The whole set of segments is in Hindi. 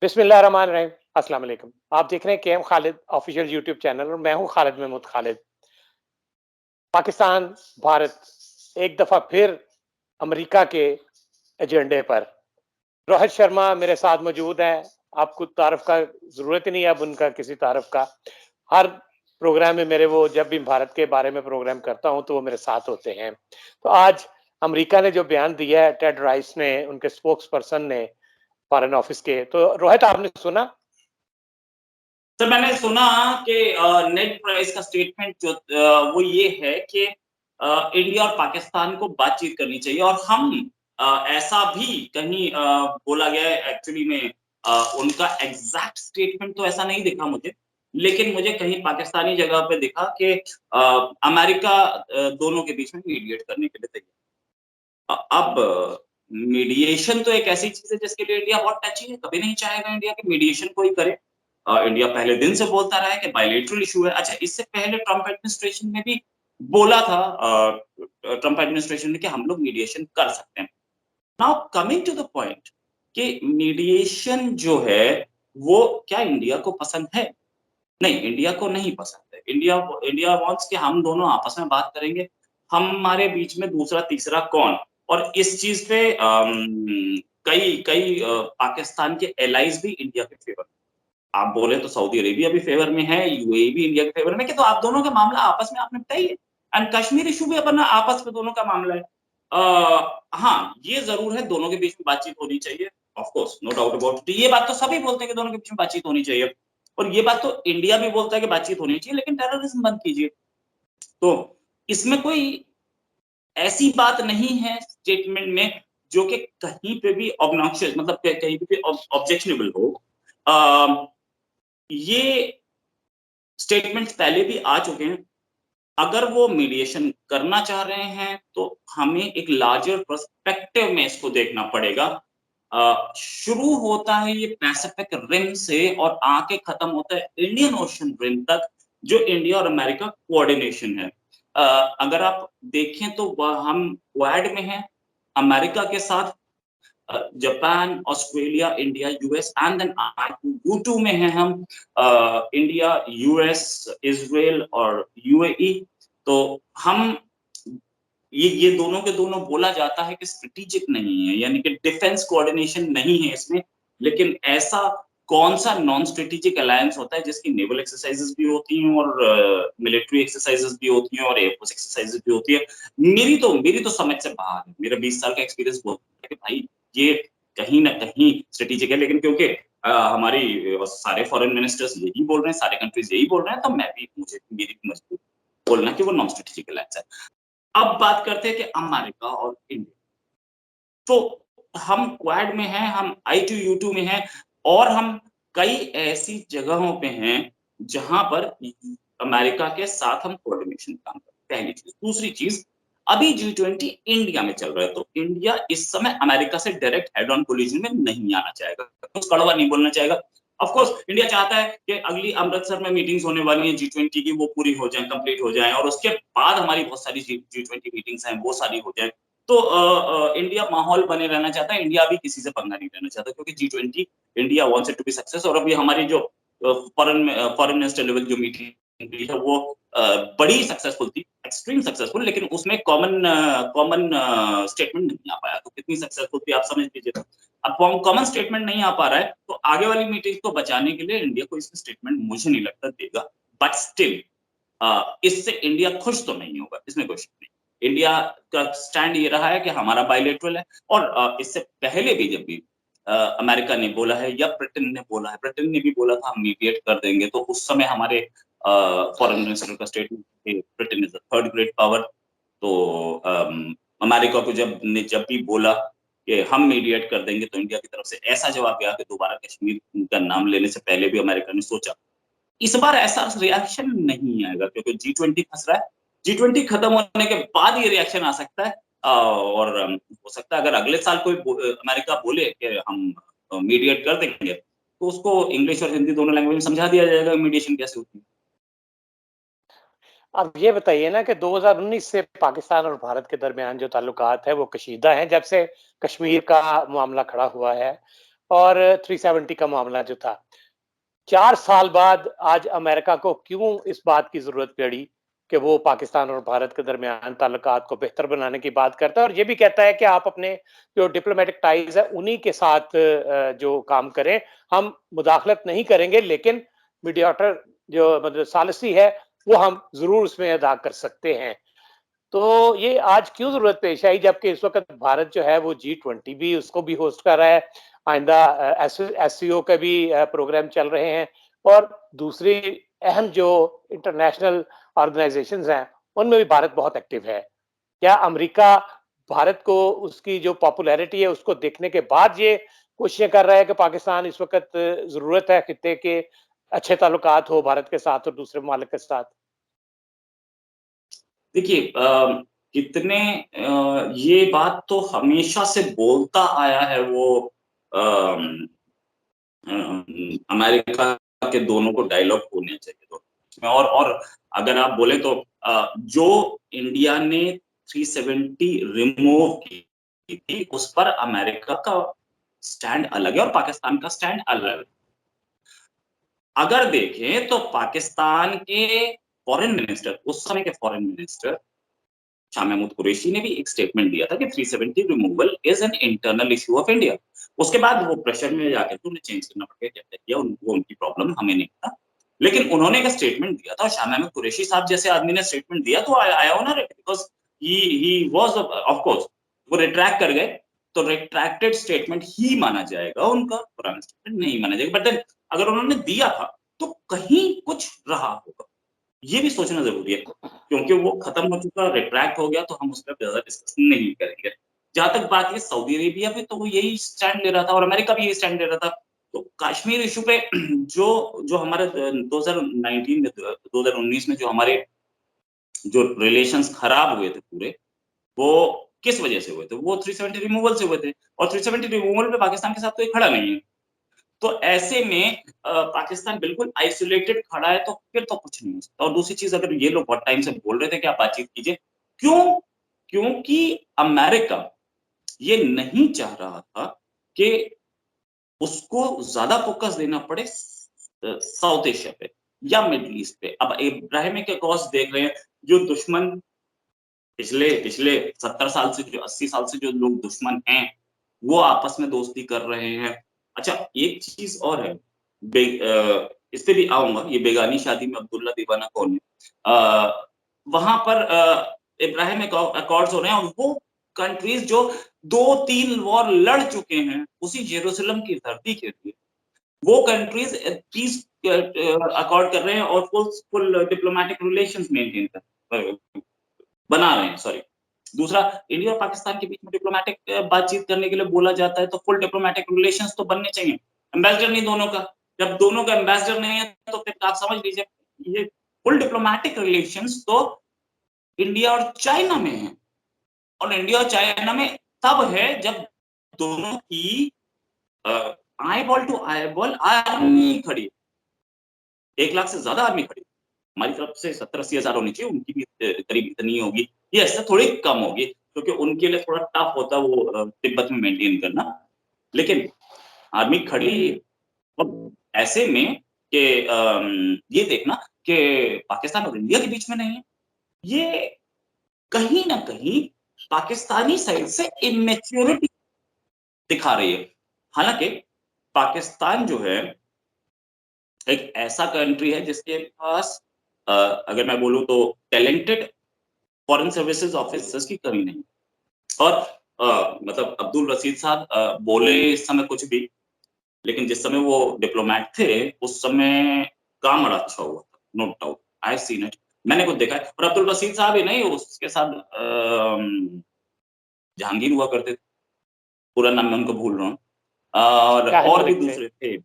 बिस्मिल्लाहिर्रहमानिर्रहीम। अस्सलाम वालेकुम। आप देख रहे हैं KM Khalid official YouTube channel और मैं हूं खालिद महमूद खालिद। पाकिस्तान, भारत एक दफ़ा फिर अमेरिका के एजेंडे पर। रोहित शर्मा मेरे साथ मौजूद हैं। आपको तारुफ का ज़रूरत ही नहीं है अब उनका किसी तारुफ का। हर प्रोग्राम में मेरे वो जब भी भारत के बारे में प्रोग्राम करता हूं तो वो मेरे साथ होते हैं। तो आज अमेरिका ने जो बयान दिया है टेड राइस ने, उनके स्पोक्स पर्सन ने फॉरेन ऑफिस के, तो रोहित आपने सुना? सर मैंने सुना कि नेट प्राइस का स्टेटमेंट जो वो ये है कि इंडिया और पाकिस्तान को बातचीत करनी चाहिए और हम ऐसा भी कहीं बोला गया है एक्चुअली में उनका एग्जैक्ट स्टेटमेंट तो ऐसा नहीं दिखा मुझे, लेकिन मुझे कहीं पाकिस्तानी जगह पे दिखा कि अमेरिका दोनों के बीच में मीडिएट करने के लिए तैयार। अब मीडिएशन तो एक ऐसी चीज़ है जिसके लिए इंडिया बहुत टची है, कभी नहीं चाहेगा इंडिया कि मीडिएशन कोई करे। इंडिया पहले दिन से बोलता रहा है कि बायलैटरल इश्यू है। अच्छा, इससे पहले ट्रम्प एडमिनिस्ट्रेशन ने भी बोला था ट्रम्प एडमिनिस्ट्रेशन ने कि हम लोग मीडिएशन कर सकते हैं। Now coming to the point कि मीडिएशन जो है वो क्या इंडिया को पसंद है? नहीं, इंडिया को नहीं पसंद है। इंडिया इंडिया वांट्स कि हम दोनों आपस में बात करेंगे, हमारे बीच में दूसरा तीसरा कौन? और इस चीज़ पे कई कई पाकिस्तान के एलाइज़ भी इंडिया के फेवर में। आप बोले तो सऊदी अरेबिया भी फेवर में है, यूएई भी इंडिया के फेवर में है कि तो आप दोनों का मामला आपस में आप निपटाइए। एंड कश्मीर इश्यू भी अपना आपस में दोनों का मामला है। हाँ, ये ज़रूर है दोनों के बीच में बातचीत होनी चाहिए। Of course, no doubt about it. ये बात तो सभी बोलते हैं कि दोनों के बीच में बातचीत होनी चाहिए। और ये बात तो इंडिया भी बोलता है कि बातचीत होनी चाहिए, लेकिन टेररिज्म बंद कीजिए। तो इसमें कोई ऐसी बात नहीं है स्टेटमेंट में जो कि कहीं पे भी ऑब्नॉक्शियस मतलब कहीं पे भी ऑब्जेक्शनेबल हो। अ, ये स्टेटमेंट्स पहले भी आ चुके हैं। अगर वो मीडिएशन करना चाह रहे हैं, तो हमें एक लार्जर पर्सपेक्टिव में इसको देखना पड़ेगा। शुरू होता है ये पैसिफिक रिम से और आके खत्म होता है इंडियन ओशन रिम तक, जो इंडिया और अमेरिका कोऑर्डिनेशन है। अगर आप देखें तो हम क्वाड में हैं, अमेरिका के साथ Japan, Australia, India, US and then U2 में हैं हम इंडिया, यूएस, इज़राइल और यूएई। तो हम ये दोनों के दोनों बोला जाता है कि स्ट्रेटेजिक नहीं है, यानी कि डिफेंस कोऑर्डिनेशन नहीं है इसमें, लेकिन ऐसा कौन-सा नॉन स्ट्रेटेजिक अलायंस होता है जिसकी नेवल एक्सरसाइजेस भी होती हैं और मिलिट्री एक्सरसाइजेस भी होती हैं और एयरफोर्स एक्सरसाइजेस भी होती है। मेरी तो समझ से बाहर है। मेरा 20 साल का एक्सपीरियंस बोलता है कि भाई ये कहीं न कहीं स्ट्रेटेजिक है, लेकिन क्योंकि हमारी सारे फॉरेन मिनिस्टर्स यही बोल रहे हैं, सारे कंट्रीज़ यही बोल रहे हैं, तो मुझे मेरी भी मजबूरी बोलना कि वो नॉन स्ट्रेटेजिक अलायंस है। अब बात करते हैं कि अमेरिका और इंडिया। तो हम क्वाड में हैं, हम I2U2 में हैं और हम कई ऐसी जगहों पे हैं, जहाँ पर अमेरिका के साथ हम कोऑर्डिनेशन काम करते हैं, पहली चीज़। दूसरी चीज़, अभी G20 इंडिया में चल रहा है, तो इंडिया इस समय अमेरिका से डायरेक्ट हेड ऑन कोलिजन में नहीं आना चाहेगा, कुछ कड़वा नहीं बोलना चाहेगा। ऑफ कोर्स इंडिया चाहता है कि अगली अमृतसर में मीटिंग्स होने वाली हैं G20 की, वो पूरी हो जाएँ, कंप्लीट हो जाएँ और उसके बाद हमारी बहुत सारी G20 मीटिंग्स हैं, वो सारी हो जाएँ। तो इंडिया माहौल बने रहना चाहता है, इंडिया अभी किसी से पंगा नहीं लेना चाहता क्योंकि G20 India wants it to be success और अभी हमारी जो फॉरेन मिनिस्टर लेवल जो मीटिंग हुई है वो बड़ी सक्सेसफुल थी, एक्सट्रीम सक्सेसफुल, लेकिन उसमें कॉमन स्टेटमेंट नहीं आ पाया। तो कितनी सक्सेसफुल थी आप समझ लीजिए। अब कॉमन स्टेटमेंट नहीं आ पा रहा है, तो आगे वाली मीटिंग को बचाने के लिए इंडिया को इसमें स्टेटमेंट मुझे नहीं लगता देगा। बट स्टिल इससे इंडिया खुश तो नहीं होगा, इसमें कोई शक नहीं। इंडिया का स्टैंड ये रहा है कि हमारा बायलैटरल है और इससे पहले भी जब भी अमेरिका ने बोला है या ब्रिटेन ने बोला है, ब्रिटेन ने भी बोला था हम मीडिएट कर देंगे, तो उस समय हमारे फॉरेन मिनिस्टर का statement Britain is the third great power. तो अमेरिका को जब भी बोला कि हम मीडिएट कर देंगे, तो इंडिया की तरफ से ऐसा जवाब गया कि दोबारा कश्मीर का नाम लेने से पहले भी अमेरिका ने सोचा। इस बार ऐसा रिएक्शन नहीं आएगा क्योंकि G20 फँस रहा है। G20 खत्म होने के बाद ये रिएक्शन आ सकता है और हो सकता है अगर अगले साल कोई अमेरिका बोले कि हम मीडिएट कर देंगे, तो उसको इंग्लिश और हिंदी दोनों लैंग्वेज में समझा दिया जाएगा मीडिएशन कैसे होती है। अब ये बताइए ना कि 2019 से पाकिस्तान और भारत के दरमियान जो ताल्लुकात है वो कशीदा हैं जब से कश्मीर का मामला खड़ा हुआ है। और 370 का मामला जो था। 4 साल बाद आज अमेरिका को क्यों इस बात की ज़रूरत पड़ी कि वो पाकिस्तान और भारत के दरमियान ताल्लुकात को बेहतर बनाने की बात करता है और ये भी कहता है कि आप अपने जो डिप्लोमेटिक टाइज़ है उन्हीं के साथ जो काम करें, हम मुदाखलत नहीं करेंगे लेकिन मीडिएटर जो मतलब सालिसी है, वो हम ज़रूर उसमें अदा कर सकते हैं। तो ये आज क्यों ज़रूरत पेश आई जबकि इस वक़्त भारत जो है वो G20 भी उसको भी होस्ट कर रहा है। आइंदा एससीओ के भी प्रोग्राम चल रहे हैं और दूसरी अहम जो इंटरनेशनल ऑर्गेनाइज़ेशंस हैं, उनमें भी भारत बहुत एक्टिव है। क्या अमेरिका भारत को उसकी जो पॉपुलैरिटी है उसको देखने के बाद ये कोशिशें कर रहा है कि पाकिस्तान इस वक़्त ज़रूरत है खित्ते के अच्छे ताल्लुकात हो भारत के साथ और दूसरे ममालिक के साथ? देखिए कितने ये बात तो हमेशा से बोलता आया है वो अम, अमेरिका के दोनों को डायलॉग होने चाहिए तो और अगर आप बोले तो जो इंडिया ने 370 रिमूव की थी उस पर अमेरिका का स्टैंड अलग है और पाकिस्तान का स्टैंड अलग है। अगर देखें तो पाकिस्तान के फॉरेन मिनिस्टर उस समय के फॉरेन मिनिस्टर शाह महमूद कुरैशी ने भी एक स्टेटमेंट दिया था कि 370 removal is an internal issue of India. उसके बाद वो प्रेशर में जाकर के उन्हें चेंज करना पड़ गया, क्या किया वो उनकी प्रॉब्लम हमें नहीं पता। लेकिन उन्होंने एक स्टेटमेंट दिया था और शाह महमूद कुरैशी साहब जैसे आदमी ने स्टेटमेंट दिया तो I honour it because he was of course वो रिट्रैक्ट कर गए तो रिट्रैक्टेड स्टेटमेंट ही माना जाएगा उनका, पुराना स्टेटमेंट नहीं माना जाएगा। बट देन अगर उन्होंने दिया था तो कहीं कुछ रहा होगा। ये भी सोचना ज़रूरी है, क्योंकि वो खत्म हो चुका, रिट्रैक्ट हो गया तो हम उस पे ज़्यादा डिस्कशन नहीं करेंगे। जहाँ तक बात है सऊदी अरेबिया भी तो वो यही स्टैंड ले रहा था और अमेरिका भी यही स्टैंड ले रहा था। तो कश्मीर इश्यू पे जो जो हमारे 2019 में 2019 में जो हमारे जो रिलेशंस खराब हुए थे पूरे, वो किस वजह से हुए थे? वो 370 रिमूवल से हुए थे और 370 रिमूवल पे पाकिस्तान के साथ कोई खड़ा नहीं है। तो ऐसे में पाकिस्तान बिल्कुल आइसोलेटेड खड़ा है तो फिर तो कुछ नहीं हो सकता। और दूसरी चीज़ अगर ये लोग बहुत टाइम से बोल रहे थे कि आप बातचीत कीजिए, क्यों? क्योंकि अमेरिका ये नहीं चाह रहा था कि उसको ज़्यादा फ़ोकस देना पड़े साउथ एशिया पे या मिडल ईस्ट पे। अब इब्राहिमिक अकॉर्ड्स देख रहे हैं, जो दुश्मन पिछले पिछले 70 साल से जो 80 साल से जो लोग दुश्मन हैं, वो आपस में दोस्ती कर रहे हैं। अच्छा एक चीज़ और है, इस पे भी आऊँगा, ये बेगानी शादी में अब्दुल्ला दीवाना कौन है? वहाँ पर इब्राहिम अकॉर्ड्स हो रहे हैं और वो कंट्रीज़ जो 2-3 वॉर लड़ चुके हैं, उसी जेरूसलम की धरती के लिए, वो कंट्रीज़ पीस अकॉर्ड कर रहे हैं और फुल डिप्लोमैटिक रिलेशंस मेंटेन बना रहे हैं, सॉरी। दूसरा इंडिया और पाकिस्तान के बीच में डिप्लोमैटिक बातचीत करने के लिए बोला जाता है तो फुल डिप्लोमैटिक रिलेशंस तो बनने चाहिए। एम्बेसडर नहीं दोनों का, जब दोनों का एम्बेसडर नहीं है तो फिर आप समझ लीजिए ये फुल डिप्लोमैटिक रिलेशंस तो इंडिया और चाइना में है और इंडिया और चाइना में तब है जब दोनों की eye ball to eye ball army खड़ी है। 1 लाख से ज़्यादा आर्मी खड़ी है। हमारी तरफ से 70-80 हज़ार होनी चाहिए, उनकी भी करीब इतनी होगी। ये ऐसे थोड़ी कम होगी, क्योंकि उनके लिए थोड़ा टफ होता है वो तिब्बत में मेंटेन करना। लेकिन आर्मी खड़ी अब ऐसे में कि ये देखना कि पाकिस्तान और इंडिया के बीच में नहीं है। ये कहीं न कहीं पाकिस्तानी साइड से इमैच्योरिटी दिखा रही है। हालाँकि पाकिस्तान जो है एक ऐसा कंट्री है जिसके पास अगर मैं बोलूँ तो टैलेंटेड फॉरेन सर्विसेज ऑफिसर्स की कमी नहीं। और मतलब अब्दुल रशीद साहब बोले इस समय कुछ भी, लेकिन जिस समय वो डिप्लोमैट थे, उस समय काम बड़ा अच्छा हुआ था, no doubt, I have seen it. मैंने खुद देखा है और अब्दुल रशीद साहब ही नहीं, उसके साथ जहांगीर हुआ करते थे, पूरा नाम मैं उनको भूल रहा हूँ। ताहिर और भी मलिक थे। दूसरे थे,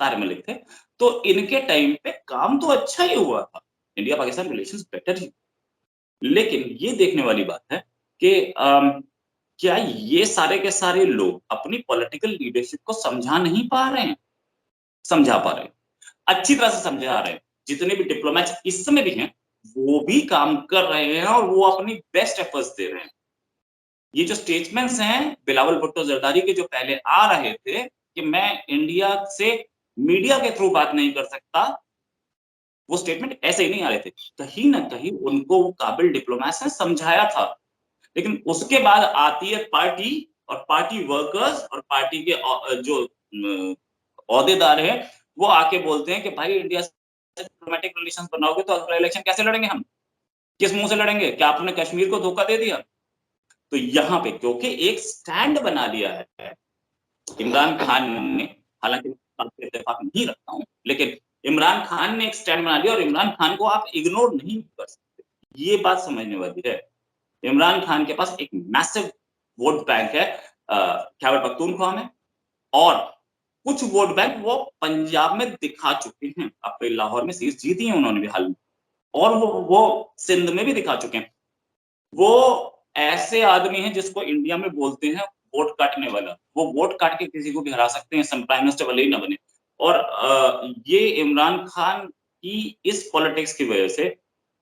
तारे मलिक थे। तो इनके टाइम पे काम तो अच्छा ही हुआ था, इंडिया-पाकिस्तान रिलेशंस बेटर ही। लेकिन ये देखने वाली बात है कि क्या ये सारे के सारे लोग अपनी पॉलिटिकल लीडरशिप को समझा नहीं पा रहे हैं? समझा पा रहे हैं, अच्छी तरह से समझा रहे हैं। जितने भी डिप्लोमैट्स इस समय भी हैं, वो भी काम कर रहे हैं और वो अपनी बेस्ट एफर्ट्स दे रहे हैं। ये जो स्टेटमेंट्स हैं बिलावल भुट्टो जरदारी के जो पहले आ रहे थे कि मैं इंडिया से मीडिया के थ्रू बात नहीं कर सकता, वो स्टेटमेंट ऐसे ही नहीं आ रहे थे। कहीं न कहीं उनको वो काबिल डिप्लोमैट्स ने समझाया था। लेकिन उसके बाद आती है पार्टी और पार्टी वर्कर्स और पार्टी के जो ओहदेदार हैं, वो आके बोलते हैं कि भाई इंडिया से डिप्लोमैटिक रिलेशंस बनाओगे तो अगला इलेक्शन कैसे लड़ेंगे हम? किस मुँह से लड़ेंगे? क्या आपने कश्मीर को धोखा दे दिया? तो यहाँ पे क्योंकि एक स्टैंड बना लिया है इमरान खान ने, हालाँकि मैं इससे इत्तेफ़ाक नहीं रखता हूँ, लेकिन इमरान खान ने एक स्टैंड बना लिया और इमरान खान को आप इग्नोर नहीं कर सकते। ये बात समझने वाली है। इमरान खान के पास एक मैसिव वोट बैंक है खैबर पख्तूनख्वा में और कुछ वोट बैंक वो पंजाब में दिखा चुके हैं। अपने लाहौर में सीट जीती है उन्होंने भी हाल में और वो सिंध में भी दिखा चुके हैं। वो ऐसे आदमी हैं जिसको इंडिया में बोलते हैं वोट काटने वाला। वो वोट काट के किसी को भी हरा सकते हैं, सम प्राइम मिनिस्टर भले ही ना बने। और ये इमरान खान की इस पॉलिटिक्स की वजह से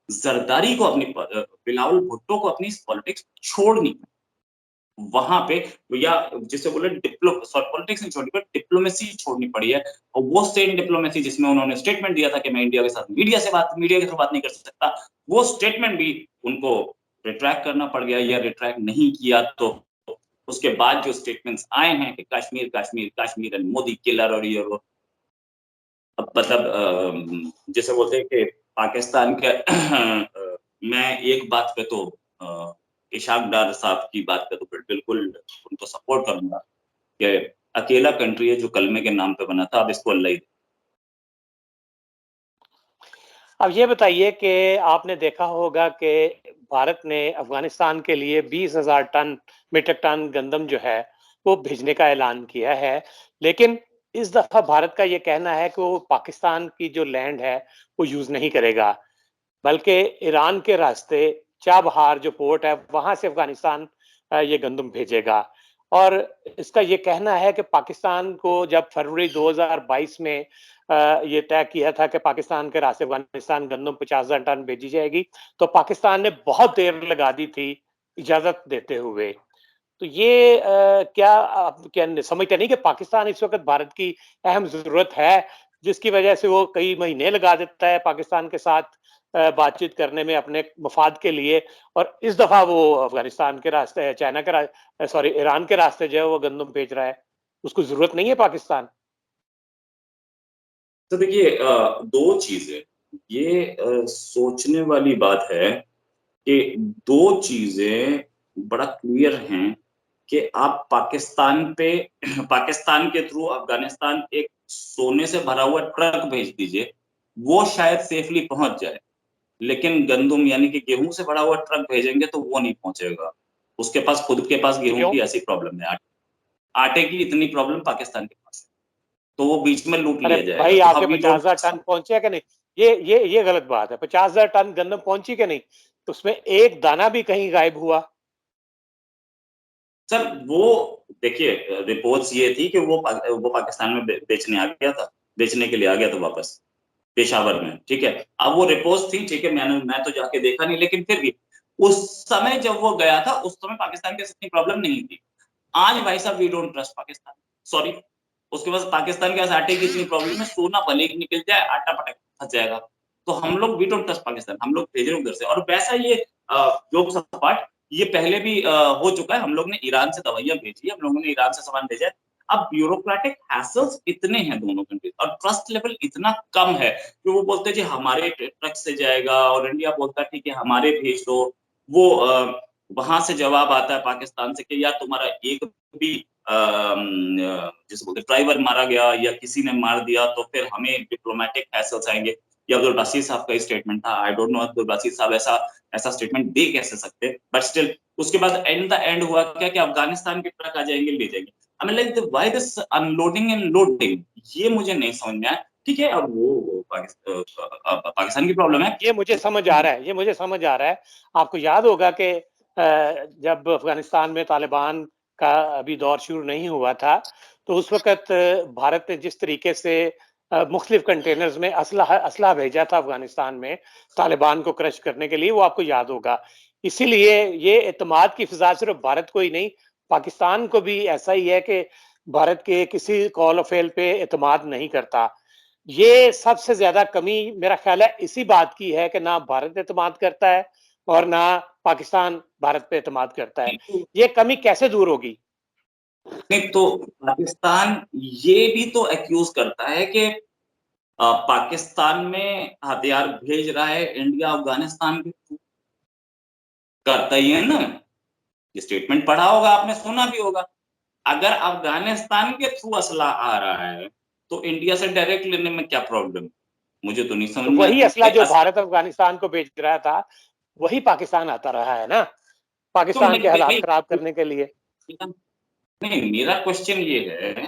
ज़रदारी को बिलावल भुट्टो को अपनी पॉलिटिक्स छोड़नी है। वहाँ पे या जिसे बोले पॉलिटिक्स नहीं छोड़नी पड़ी, डिप्लोमेसी छोड़नी पड़ी है और वो सेम डिप्लोमेसी जिसमें उन्होंने स्टेटमेंट दिया था कि मैं इंडिया के साथ मीडिया के थ्रू बात नहीं कर सकता, वो स्टेटमेंट भी उनको रिट्रैक्ट करना पड़ गया या रिट्रैक्ट नहीं किया तो उसके बाद जो स्टेटमेंट्स आए हैं कि कश्मीर, कश्मीर, कश्मीर एंड मोदी किलर और ये वो अब मतलब जैसे बोलते हैं कि पाकिस्तान के मैं एक बात पे तो इशाक डार साहब की बात पे तो बिल्कुल उनको सपोर्ट करूँगा कि अकेला कंट्री है जो कलमे के नाम पे बना था, अब इसको अल्लाह ही अब ये बताइए कि आपने देखा होगा कि भारत ने अफ़गानिस्तान के लिए 20,000 टन मीट्रिक टन गंदम जो है, वो भेजने का ऐलान किया है। लेकिन इस दफ़ा भारत का ये कहना है कि वो पाकिस्तान की जो लैंड है, वो यूज़ नहीं करेगा। बल्कि ईरान के रास्ते चाबहार जो पोर्ट है, वहाँ से अफ़गानिस्तान ये गंदम भेजेगा। और इसका ये कहना है कि पाकिस्तान को जब फरवरी 2022 में ये तय किया था कि पाकिस्तान के रास्ते अफ़गानिस्तान गंदम 50,000 टन भेजी जाएगी, तो पाकिस्तान ने बहुत देर लगा दी थी इजाज़त देते हुए। तो ये क्या आप क्या समझते नहीं कि पाकिस्तान इस वक़्त भारत की अहम ज़रूरत है, जिसकी वजह से वो कई महीने लगा देता है पाकिस्तान के साथ बातचीत करने में अपने मफ़ाद के लिए और इस दफ़ा वो अफ़गानिस्तान के रास्ते सॉरी ईरान के रास्ते जो है वो गंदम भेज रहा है। उसको ज़रूरत नहीं है पाकिस्तान? तो देखिए 2 चीज़ें, ये सोचने वाली बात है कि 2 चीज़ें बड़ा क्लियर हैं कि आप पाकिस्तान पे पाकिस्तान के थ्रू अफ़गानिस्तान एक सोने से भरा हुआ ट्रक भेज दीजिए, वो शायद सेफ़ली पहुँच जाए। लेकिन गंदम यानी कि गेहूँ से भरा हुआ ट्रक भेजेंगे तो वो नहीं पहुँचेगा। उसके पास खुद के पास गेहूँ क्यों? की ऐसी प्रॉब्लम है, आटे की इतनी प्रॉब्लम पाकिस्तान के पास है, तो वो बीच में लूट अरे लिया जाएगा। भाई तो आपके वी डोंट 50,000 टन पहुँचे कि नहीं? ये गलत बात है। 50,000 टन गंदम पहुँची कि नहीं? तो उसमें एक दाना भी कहीं गायब हुआ। सर वो देखिए रिपोर्ट्स ये थी कि वो पाकिस्तान में बेचने आ गया था, बेचने के लिए आ गया था वापस, पेशावर में, ठीक है? अब वो रिपोर्ट्स थी, ठीक है, मैं तो जाके देखा नहीं लेकिन फिर भी, उस समय जब वो गया था, उस समय पाकिस्तान के साथ इतनी प्रॉब्लम नहीं थी। आज भाई साहब we don't trust Pakistan, sorry. उसके पास पाकिस्तान के पास आटे की इतनी प्रॉब्लम है, सोना भले ही निकल जाए, आटा पटक फँस जाएगा। तो हम लोग वी डोंट ट्रस्ट पाकिस्तान, हम लोग भेज रहे हैं उधर से और वैसा ये जोक्स अपार्ट ये पहले भी हो चुका है। हम लोग ने ईरान से दवाइयाँ भेजी है, हम लोगों ने ईरान से सामान भेजा है। अब ब्यूरोक्रेटिक हैसल्स इतने हैं दोनों कंट्रीज़ और ट्रस्ट लेवल इतना कम है कि वो बोलते हैं जी हमारे ट्रक से जाएगा और इंडिया बोलता है ठीक है हमारे भेज दो। वो वहाँ से जवाब आता है पाकिस्तान से कि यार तुम्हारा एक भी जिसे बोलते हैं ड्राइवर मारा गया या किसी ने मार दिया तो फिर हमें डिप्लोमैटिक हैसल्स आएँगे। ये अब्दुल बासित साहब का स्टेटमेंट था। I don't know Abdul Basit साहब ऐसा ऐसा स्टेटमेंट दे कैसे सकते हैं? बट स्टिल उसके बाद एट द एंड हुआ क्या कि अफ़गानिस्तान के ट्रक आ जाएँगे, ले जाएँगे। I mean like why this unloading and loading ये मुझे नहीं समझ में आया। ठीक है, अब वो पाकिस्तान की प्रॉब्लम है। ये मुझे समझ आ रहा है, ये मुझे समझ आ रहा है। आपको याद होगा कि जब अफ़गानिस्तान में तालिबान का अभी दौर शुरू नहीं हुआ था, तो उस वक़्त भारत ने जिस तरीके से मुख़्तलिफ़ कंटेनर्स में असलहा असलहा भेजा था अफ़गानिस्तान में, तालिबान को क्रश करने के लिए, वो आपको याद होगा। इसीलिए ये एतमाद की फिजा सिर्फ भारत को ही नहीं, पाकिस्तान को भी ऐसा ही है कि भारत के किसी कॉल और फेल पे एतमाद नहीं करता। ये सबसे ज्यादा कमी मेरा ख्याल है इसी बात की है कि ना भारत एतमाद करता है और ना पाकिस्तान भारत पे एतमाद करता है। ये कमी कैसे दूर होगी? नहीं तो पाकिस्तान ये भी तो एक्यूज करता है कि पाकिस्तान में हथियार भेज रहा है इंडिया अफगानिस्तान के थ्रू, करता ही है ना। ये स्टेटमेंट पढ़ा होगा आपने, सुना भी होगा। अगर अफगानिस्तान के थ्रू असला आ रहा है तो इंडिया से डायरेक्ट लेने में क्या प्रॉब्लम? मुझे तो नहीं तो समझ में वही आती असला भाई। जो असला भारत अफगानिस्तान को भेज रहा था, वही पाकिस्तान आता रहा है ना, तो पाकिस्तान के नहीं हालात भाई, खराब करने के लिए। नहीं मेरा क्वेश्चन ये है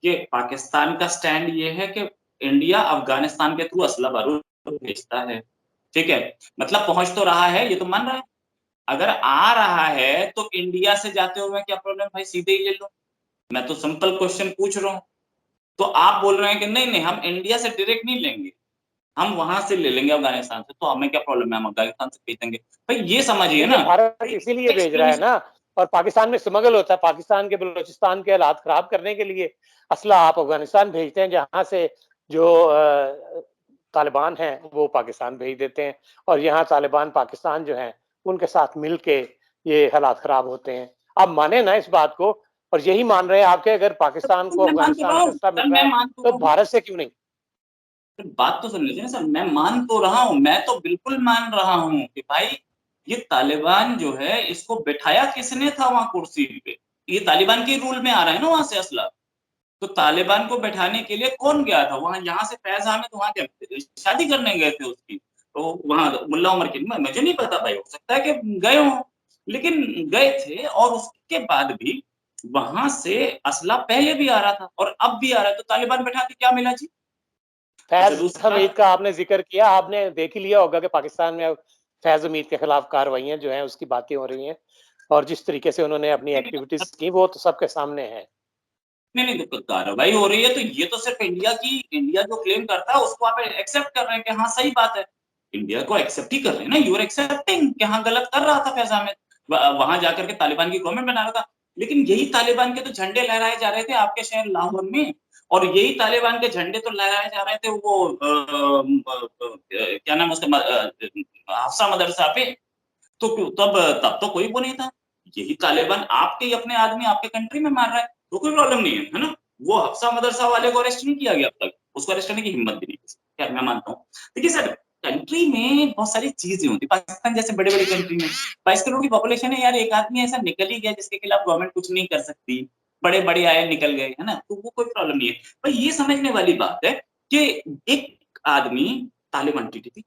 कि पाकिस्तान का स्टैंड ये है कि इंडिया अफगानिस्तान के थ्रू असला बारूद भेजता है, ठीक है? मतलब पहुंच तो रहा है, ये तो मान रहा है। अगर आ रहा है तो इंडिया से जाते हुए क्या प्रॉब्लम भाई, सीधे ही ले लो। मैं तो सिंपल क्वेश्चन पूछ रहा हूँ। तो आप बोल रहे हैं कि नहीं हम इंडिया से डायरेक्ट नहीं लेंगे, हम वहां से ले लेंगे अफगानिस्तान से, तो हमें क्या प्रॉब्लम है, हम अफगानिस्तान से भेज देंगे। भाई ये समझिए देखिए ना। भारत इसीलिए भेज रहा है ना, और पाकिस्तान में स्मगल होता है, पाकिस्तान के बलूचिस्तान के हालात खराब करने के लिए असला आप अफगानिस्तान भेजते हैं, जहां से जो तालिबान हैं वो पाकिस्तान भेज देते हैं, और यहाँ तालिबान पाकिस्तान जो है उनके साथ मिलके ये हालात खराब होते हैं। आप माने ना इस बात को, और यही मान रहे हैं आपके, अगर पाकिस्तान को मैं मान तो अफगानिस्तान रहा से हूँ असला सर, मिल रहा मैं है मान तो तो रहा हूँ। भारत से क्यों नहीं? बात तो सुन लीजिए ना सर, मैं मान तो रहा हूँ, मैं तो बिल्कुल मान रहा हूँ कि भाई ये तालिबान जो है इसको बिठाया किसने था वहां कुर्सी पे? ये तालिबान के रूल में आ रहा है ना वहां से असला। तो तालिबान को बैठाने के लिए कौन गया था वहां? यहाँ से फैज अहमद वहां क्या शादी करने गए थे उसकी? तो वहां मुल्ला उमर की, मुझे नहीं पता भाई, हो सकता है कि गए हों, लेकिन गए थे। और उसके बाद भी वहां से असला पहले भी आ रहा था और अब भी आ रहा है, तो तालिबान बैठा के क्या मिला जी? अच्छा फैज दूसरा, हमीद का आपने जिक्र किया, आपने देख ही लिया होगा कि पाकिस्तान में अब फैज हमीद के खिलाफ कार्रवाइयां जो हैं उसकी बातें हो रही हैं, और जिस तरीके से उन्होंने अपनी एक्टिविटीज की वो तो सबके सामने है। नहीं तो कार्रवाई हो रही है, तो ये तो सिर्फ इंडिया जो क्लेम करता है उसको आप एक्सेप्ट कर रहे हैं कि हाँ सही बात है। इंडिया को एक्सेप्ट ही कर रहे हैं ना, यू आर एक्सेप्टिंग कि हाँ गलत कर रहा था फैज अहमद, वहां जाकर के तालिबान की गवर्नमेंट बना रहा था। लेकिन यही तालिबान के तो झंडे लहराए जा रहे थे आपके शहर लाहौर में, और यही तालिबान के झंडे तो लहराए जा रहे थे वो क्या नाम है उसका, हफ्सा मदरसा पे। तो तब तो कोई वो नहीं था। यही तालिबान आपके ही अपने आदमी आपके कंट्री में मार रहा है, तो कोई प्रॉब्लम नहीं है ना। वो हफ्सा मदरसा वाले को अरेस्ट नहीं किया गया अब तक, उसको अरेस्ट करने की हिम्मत भी नहीं की। खैर मैं मानता हूँ। देखिए सर, कंट्री में बहुत सारी चीजें होती है। पाकिस्तान जैसे बड़े बड़ी कंट्री में 22 करोड़ की पॉपुलेशन है यार, एक आदमी ऐसा निकल ही गया जिसके खिलाफ गवर्नमेंट कुछ नहीं कर सकती। बड़े बड़े आए निकल गए, है ना, तो वो कोई प्रॉब्लम नहीं है। भाई ये समझने वाली बात है कि एक आदमी तालिबान टीटीपी,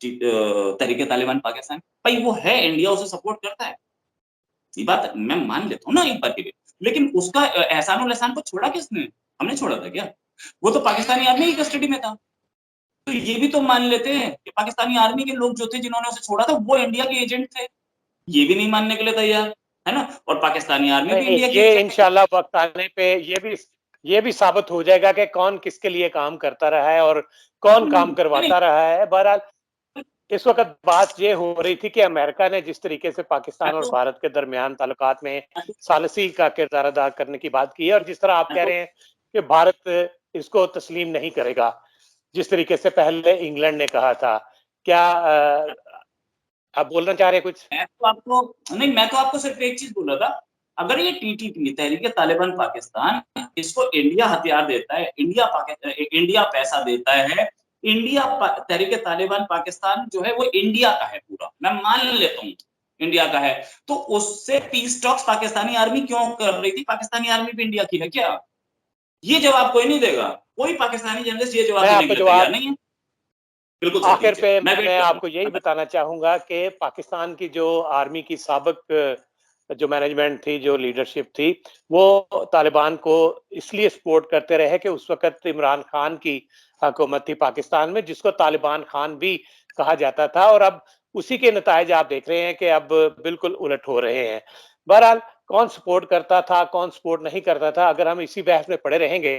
तहरीके तालिबान पाकिस्तान, भाई वो है इंडिया उसे सपोर्ट करता है, ये बात मैं मान लेता हूँ ना एक बार के लिए। लेकिन उसका एहसान उल एहसान को छोड़ा किसने? हमने छोड़ा था क्या? वो तो पाकिस्तानी आर्मी की कस्टडी में था। तो ये भी तो मान लेते हैं कि पाकिस्तानी आर्मी के लोग जो थे जिन्होंने उसे छोड़ा था वो इंडिया के एजेंट थे। ये भी नहीं मानने के लिए तैयार, है ना? और पाकिस्तानी आर्मी भी नहीं, इंडिया की ये एजेंट है। इंशाल्लाह वक्त आने पे ये भी साबित हो जाएगा कि कौन किसके लिए काम करता रहा है और कौन काम नहीं, करवाता रहा है। बहरहाल इस वक्त बात ये हो रही थी कि अमेरिका ने जिस तरीके से मैं पाकिस्तान और तो भारत के दरमियान ताल्लुकात में मैं तो सालिसी का किरदार अदा करने की बात की है, और जिस तरह आप मैं कह तो रहे हैं कि भारत इसको तस्लीम नहीं करेगा, जिस तरीके से पहले इंग्लैंड ने कहा था। क्या आप बोलना चाह रहे हैं कुछ? मैं तो आपको नहीं, मैं तो आपको सिर्फ एक चीज बोल रहा था। अगर ये टीटीपी तहरीके तालिबान पाकिस्तान इसको इंडिया हथियार देता है, इंडिया पैसा देता है, तहरीके तालिबान पाकिस्तान जो है वो इंडिया का है पूरा, मैं मान लेता हूँ इंडिया का है, तो उससे पीस टॉक्स पाकिस्तानी आर्मी क्यों कर रही थी? पाकिस्तानी आर्मी भी इंडिया की है क्या? ये जवाब कोई नहीं देगा। कोई पाकिस्तानी जर्नलिस्ट ये जवाब मैं देने के आपको लिए तैयार जवाब नहीं है। बिल्कुल सर आखिर दीजिए, पे मैं वेट मैं कर रहा आपको यही बताना चाहूंगा कि पाकिस्तान की जो आर्मी की साबिक जो मैनेजमेंट थी, जो लीडरशिप थी, वो तालिबान को इसलिए सपोर्ट करते रहे कि उस वक्त इमरान खान की हुकूमत थी पाकिस्तान में, जिसको तालिबान खान भी कहा जाता था, और अब उसी के नतायज आप देख रहे हैं कि अब बिल्कुल उलट हो रहे हैं। बहरहाल कौन सपोर्ट करता था, कौन सपोर्ट नहीं करता था, अगर हम इसी बहस में पड़े रहेंगे,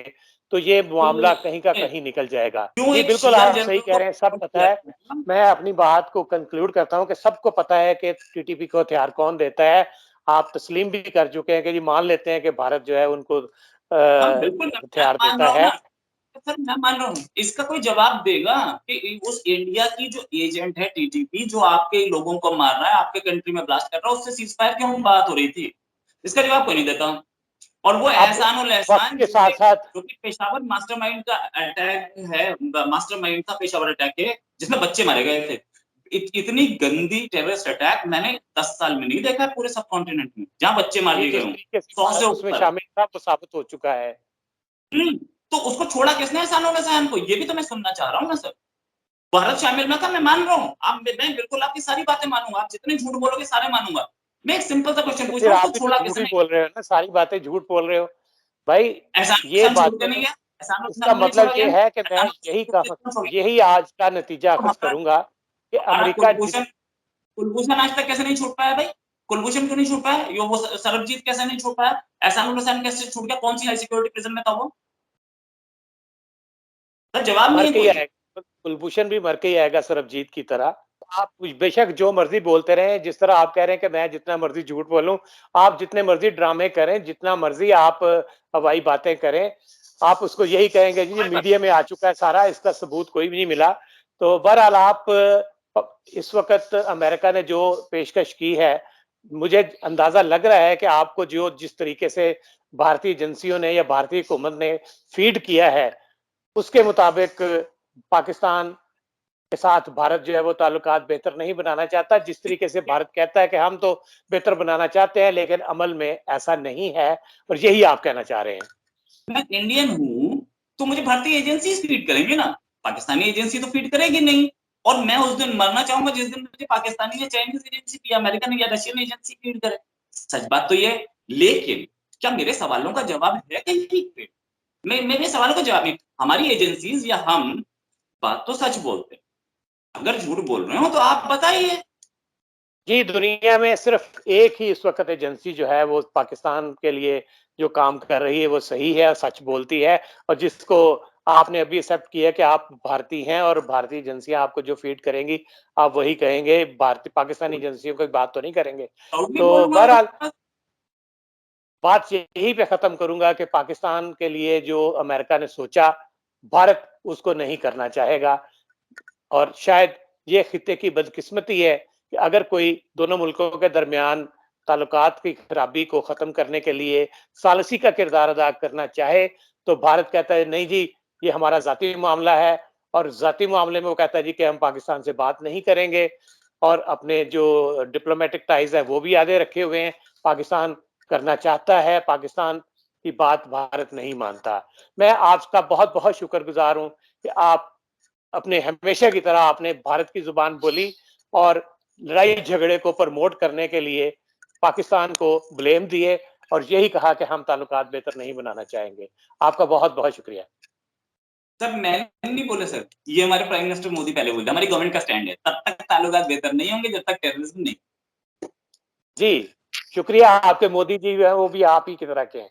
तो ये तो मामला कहीं का कहीं निकल जाएगा। क्यों जी, एक बिल्कुल शिया आप सही जनरल कह को रहे हैं, सब सपोर्ट पता किया है। गया? मैं अपनी बात को कंक्लूड करता हूँ कि सबको पता है कि टीटीपी को हथियार कौन देता है। आप तस्लीम भी कर चुके हैं कि जी मान लेते हैं कि भारत जो है उनको हाँ, बिल्कुल मैं हथियार मान देता रहा हूँ है। ना। सर मैं मान रहा हूँ, इसका कोई जवाब देगा कि उस इंडिया की जो एजेंट है टीटीपी जो आपके लोगों को मार रहा है, आपके कंट्री में ब्लास्ट कर रहा है, उससे सीज़फायर क्यों बात हो रही थी? इसका जवाब कोई नहीं देता। और वो अब एहसान-उल वक़्त एहसान के साथ-साथ जो कि पेशावर मास्टरमाइंड का अटैक है, मास्टरमाइंड का पेशावर अटैक है, जिसमें बच्चे मारे गए थे। इतनी गंदी टेररिस्ट अटैक मैंने 10 साल में नहीं देखा है पूरे सब कॉन्टिनेंट में, जहाँ बच्चे मार जी, दिए गए जिस हों, तरीके से 100 से भारत उसमें ऊपर। शामिल था, वो साबित हो चुका है। तो उसको छोड़ा किसने एहसान-उल एहसान को? ये भी तो मैं सुनना चाह रहा हूँ ना सर। भारत शामिल ना था, मैं मान रहा हूँ। आप मैं बिल्कुल आपकी सारी बातें मानूँगा, आप जितने झूठ बोलोगे सारे मानूँगा। मैं एक सिंपल सा क्वेश्चन तो पूछ फिर रहा हूँ, आप उसको भी तो छोड़ा झूठ ही किसने? बोल रहे हो ना, सारी बातें झूठ बोल रहे हो। भाई, ये एहसान-उल-एहसान छोड़ के बातें नहीं गया? एहसान-उल-एहसान इसका को नहीं छोड़ा मतलब गया? ये है कि मैं एहसान-उल-एहसान को छोड़ यही आज का नतीजा तो अख़ज़ हमारा करूँगा कि हमारा अमेरिका जिस कुलभूषण कुलभूषण आज तक कैसे नहीं छूट पाया भाई? कुलभूषण क्यों नहीं छूट पाया? यो वो सरबजीत कैसे नहीं छूट पाया? एहसान-उल-एहसान कैसे छूट गया? कौन-सी हाई सिक्योरिटी प्रिज़न में था वो? सर जवाब नहीं मर है के ही कोई। आएगा, कुलभूषण भी मर के ही आएगा सरबजीत की तरह। आप बेशक जो मर्ज़ी बोलते रहें, जिस तरह आप कह रहे हैं कि मैं जितना मर्ज़ी झूठ बोलूँ, आप जितने मर्ज़ी ड्रामे करें, जितना मर्ज़ी आप हवाई बातें करें, आप उसको यही कहेंगे जी, मीडिया में आ चुका है सारा, इसका सबूत कोई भी नहीं मिला। तो बहरहाल आप इस वक़्त अमेरिका ने जो पेशकश की है, मुझे अंदाज़ा लग रहा है कि आपको जो जिस तरीके से भारतीय एजेंसियों ने या भारतीय हुकूमत ने फ़ीड किया है, उसके मुताबिक पाकिस्तान के साथ भारत जो है वो ताल्लुकात बेहतर नहीं बनाना चाहता। जिस तरीके से भारत कहता है कि हम तो बेहतर बनाना चाहते हैं, लेकिन अमल में ऐसा नहीं है और यही आप कहना चाह रहे हैं। मैं इंडियन हूँ, तो मुझे भारतीय एजेंसीज़ फ़ीड करेंगे ना, पाकिस्तानी एजेंसी तो फ़ीड करेगी नहीं। और मैं उस दिन मरना चाहूँगा जिस दिन मुझे पाकिस्तानी या चाइनीज़ एजेंसी या अमेरिकन या रशियन एजेंसी फ़ीड करे। सच बात तो ये है। लेकिन क्या मेरे सवालों का जवाब है कहीं पे? मैं मेरे सवालों का जवाब नहीं। हमारी एजेंसीज़ या हम बात तो सच बोलते हैं। अगर झूठ बोल रहे हो तो आप बताइए। जी, दुनिया में सिर्फ़ एक ही इस वक़्त एजेंसी जो है वो पाकिस्तान के लिए जो काम कर रही है वो सही है, सच बोलती है और जिसको आपने अभी एक्सेप्ट किया है कि आप भारतीय हैं और भारतीय एजेंसियाँ आपको जो फ़ीड करेंगी, आप वही कहेंगे, भारतीय पाकिस्तानी एजेंसियों की बात तो नहीं करेंगे। प्राउडली तो बोलूँगा बहरहाल तो बात यहीं पे ख़त्म करूँगा कि पाकिस्तान के लिए जो अमेरिका ने सोचा, भारत उसको नहीं करना चाहेगा और शायद ये खित्ते की बदकिस्मती है कि अगर कोई दोनों मुल्कों के दरमियान ताल्लुकात की खराबी को ख़त्म करने के लिए सालिसी का किरदार अदा करना चाहे, तो भारत कहता है नहीं जी, ये हमारा ज़ाती मामला है और ज़ाती मामले में वो कहता है जी कि हम पाकिस्तान से बात नहीं करेंगे और अपने जो डिप्लोमैटिक टाइज़ हैं वो भी आधे रखे हुए हैं। पाकिस्तान करना चाहता है, पाकिस्तान की बात भारत नहीं मानता। मैं आपका बहुत-बहुत शुक्रगुज़ार हूँ कि आप अपने हमेशा की तरह आपने भारत की ज़ुबान बोली और लड़ाई-झगड़े को प्रमोट करने के लिए पाकिस्तान को ब्लेम दिए और यही कहा कि हम ताल्लुकात बेहतर नहीं बनाना चाहेंगे। आपका बहुत-बहुत शुक्रिया। सर मैंने नहीं बोला सर, ये हमारे प्राइम मिनिस्टर मोदी पहले बोले थे, हमारी गवर्नमेंट का स्टैंड है, तब तक ताल्लुकात बेहतर नहीं होंगे जब तक टेररिज़्म नहीं जी, शुक्रिया आपके मोदी जी जो हैं वो भी आप ही की तरह के हैं।